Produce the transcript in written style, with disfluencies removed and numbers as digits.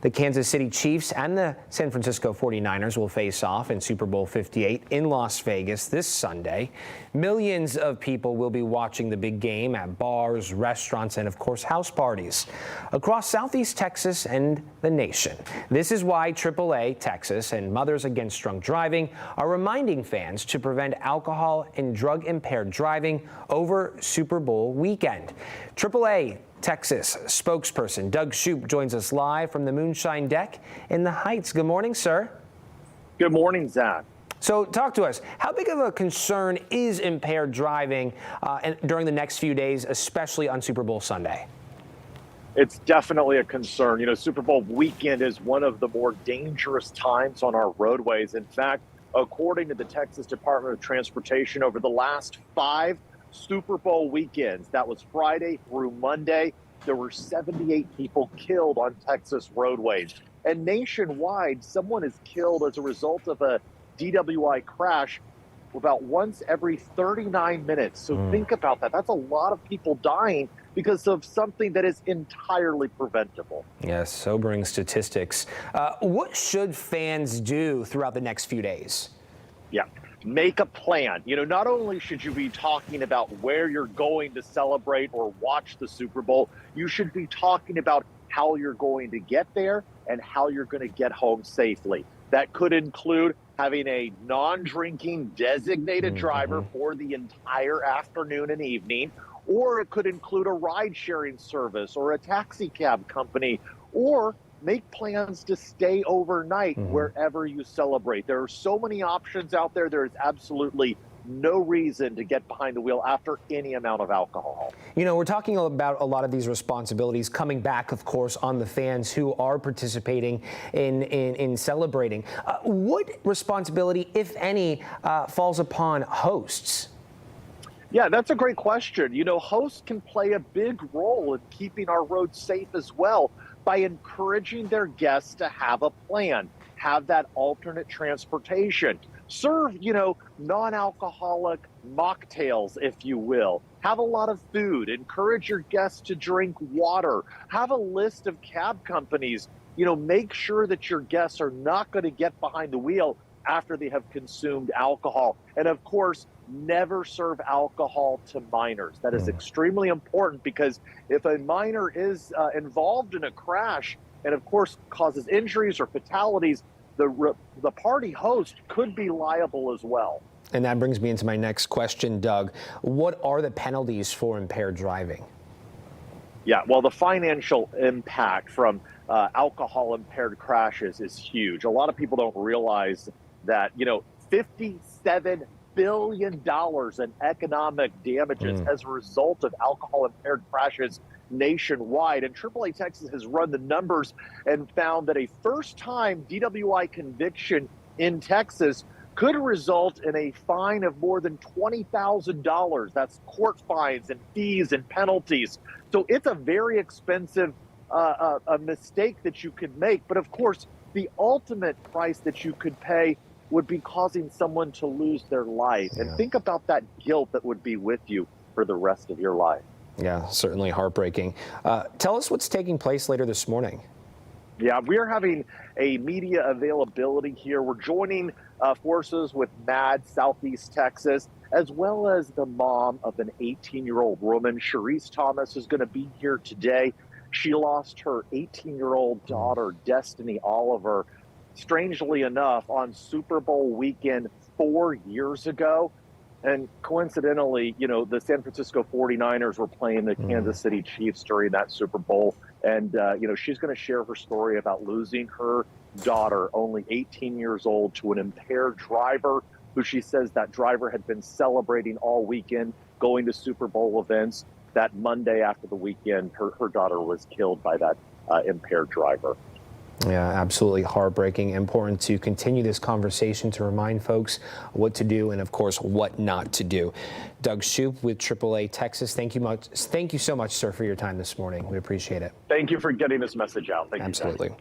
The Kansas City Chiefs and the San Francisco 49ers will face off in Super Bowl 58 in Las Vegas this Sunday. Millions of people will be watching the big game at bars, restaurants, and of course house parties across Southeast Texas and the nation. This is why AAA Texas and Mothers Against Drunk Driving are reminding fans to prevent alcohol and drug-impaired driving over Super Bowl weekend. AAA Texas spokesperson Doug Shupe joins us live from the Moonshine Deck in the Heights. Good morning, sir. Good morning, Zach. So talk to us. How big of a concern is impaired driving during the next few days, especially on Super Bowl Sunday? It's definitely a concern. You know, Super Bowl weekend is one of the more dangerous times on our roadways. In fact, according to the Texas Department of Transportation, over the last 5 Super Bowl weekends, that was Friday through Monday, there were 78 people killed on Texas roadways. And nationwide, someone is killed as a result of a DWI crash about once every 39 minutes. So think about that. That's a lot of people dying because of something that is entirely preventable. Yes, sobering statistics. What should fans do throughout the next few days? Yeah, make a plan. You know, not only should you be talking about where you're going to celebrate or watch the Super Bowl, you should be talking about how you're going to get there and how you're going to get home safely. That could include having a non-drinking designated driver for the entire afternoon and evening, or it could include a ride-sharing service or a taxi cab company, or make plans to stay overnight wherever you celebrate. There are so many options out there. There is absolutely no reason to get behind the wheel after any amount of alcohol. You know, we're talking about a lot of these responsibilities coming back, of course, on the fans who are participating in celebrating. What responsibility, if any, falls upon hosts? Yeah, that's a great question. You know, hosts can play a big role in keeping our roads safe as well by encouraging their guests to have a plan, have that alternate transportation. Serve, you know, non-alcoholic mocktails, if you will. Have a lot of food. Encourage your guests to drink water. Have a list of cab companies. You know, make sure that your guests are not going to get behind the wheel after they have consumed alcohol. And of course, never serve alcohol to minors. That is extremely important because if a minor is involved in a crash and of course causes injuries or fatalities, the party host could be liable as well. And that brings me into my next question, Doug. What are the penalties for impaired driving? Yeah, well, the financial impact from alcohol impaired crashes is huge. A lot of people don't realize that, you know, $57 billion in economic damages as a result of alcohol impaired crashes nationwide. And AAA Texas has run the numbers and found that a first-time DWI conviction in Texas could result in a fine of more than $20,000. That's court fines and fees and penalties. So it's a very expensive a mistake that you could make. But of course, the ultimate price that you could pay would be causing someone to lose their life. And think about that guilt that would be with you for the rest of your life. Yeah, certainly heartbreaking. Tell us what's taking place later this morning. Yeah, we're having a media availability here. We're joining forces with MAD Southeast Texas, as well as the mom of an 18-year-old woman. Sharice Thomas is going to be here today. She lost her 18-year-old daughter, Destiny Oliver, strangely enough, on Super Bowl weekend 4 years ago. And coincidentally, you know, the San Francisco 49ers were playing the Kansas City Chiefs during that Super Bowl. And, you know, she's going to share her story about losing her daughter, only 18 years old, to an impaired driver who she says that driver had been celebrating all weekend, going to Super Bowl events. That Monday after the weekend, her daughter was killed by that impaired driver. Yeah, absolutely heartbreaking. Important to continue this conversation to remind folks what to do and, of course, what not to do. Doug Shupe with AAA Texas. Thank you so much, sir, for your time this morning. We appreciate it. Thank you for getting this message out. Thank you. Absolutely.